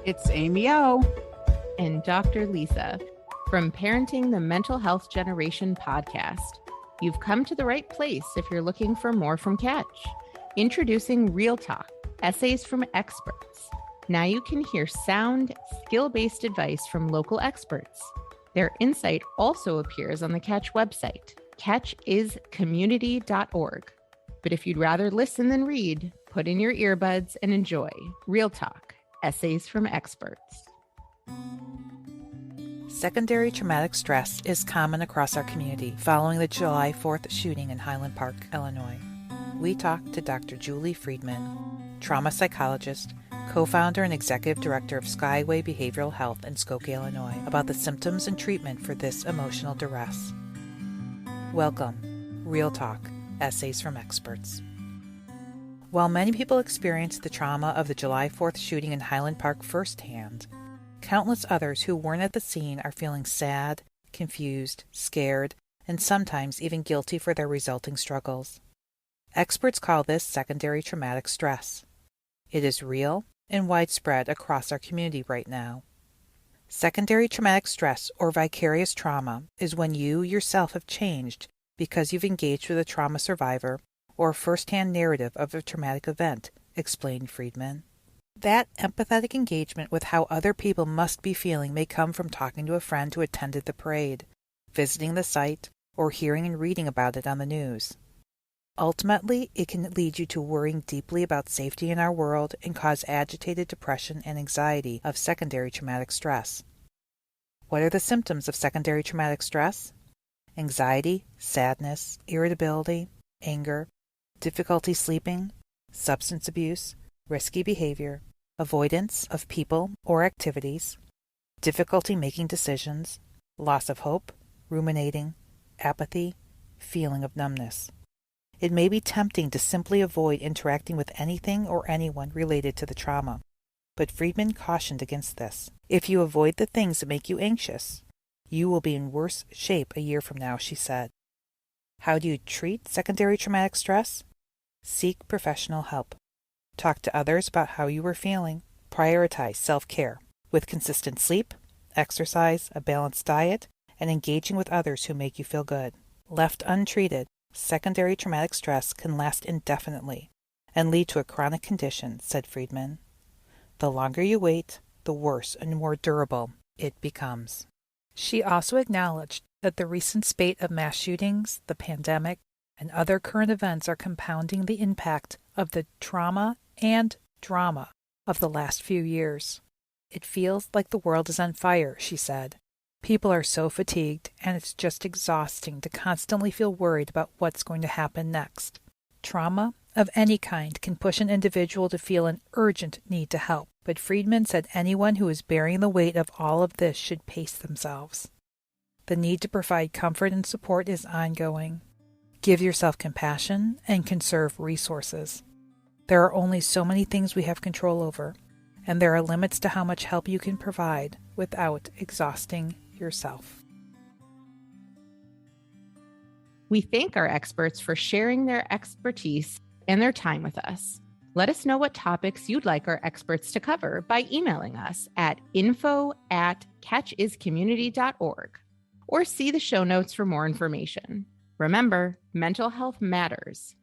It's Amy O. And Dr. Lisa from Parenting the Mental Health Generation podcast. You've come to the right place if you're looking for more from Catch. Introducing Real Talk, essays from experts. Now you can hear sound, skill-based advice from local experts. Their insight also appears on the Catch website, catchiscommunity.org. But if you'd rather listen than read, put in your earbuds and enjoy Real Talk, essays from experts. Secondary traumatic stress is common across our community following the July 4th shooting in Highland Park, Illinois. We talked to Dr. Julie Friedman, trauma psychologist, co-founder and executive director of Skyway Behavioral Health in Skokie, Illinois, about the symptoms and treatment for this emotional duress. Welcome, Real Talk, Essays from Experts. While many people experienced the trauma of the July 4th shooting in Highland Park firsthand, countless others who weren't at the scene are feeling sad, confused, scared, and sometimes even guilty for their resulting struggles. Experts call this secondary traumatic stress. It is real and widespread across our community right now. Secondary traumatic stress or vicarious trauma is when you yourself have changed because you've engaged with a trauma survivor or a first-hand narrative of a traumatic event, explained Friedman. That empathetic engagement with how other people must be feeling may come from talking to a friend who attended the parade, visiting the site, or hearing and reading about it on the news. Ultimately, it can lead you to worrying deeply about safety in our world and cause agitated depression and anxiety of secondary traumatic stress. What are the symptoms of secondary traumatic stress? Anxiety, sadness, irritability, anger, difficulty sleeping, substance abuse, risky behavior, avoidance of people or activities, difficulty making decisions, loss of hope, ruminating, apathy, feeling of numbness. It may be tempting to simply avoid interacting with anything or anyone related to the trauma, but Friedman cautioned against this. If you avoid the things that make you anxious, you will be in worse shape a year from now, she said. How do you treat secondary traumatic stress? Seek professional help. Talk to others about how you were feeling. Prioritize self-care with consistent sleep, exercise, a balanced diet, and engaging with others who make you feel good. Left untreated, secondary traumatic stress can last indefinitely and lead to a chronic condition, said Friedman. The longer you wait, the worse and more durable it becomes. She also acknowledged that the recent spate of mass shootings, the pandemic, and other current events are compounding the impact of the trauma and drama of the last few years. It feels like the world is on fire, she said. People are so fatigued, and it's just exhausting to constantly feel worried about what's going to happen next. Trauma of any kind can push an individual to feel an urgent need to help, but Friedman said anyone who is bearing the weight of all of this should pace themselves. The need to provide comfort and support is ongoing. Give yourself compassion and conserve resources. There are only so many things we have control over, and there are limits to how much help you can provide without exhausting yourself. We thank our experts for sharing their expertise and their time with us. Let us know what topics you'd like our experts to cover by emailing us at info@catchiscommunity.org or see the show notes for more information. Remember, mental health matters,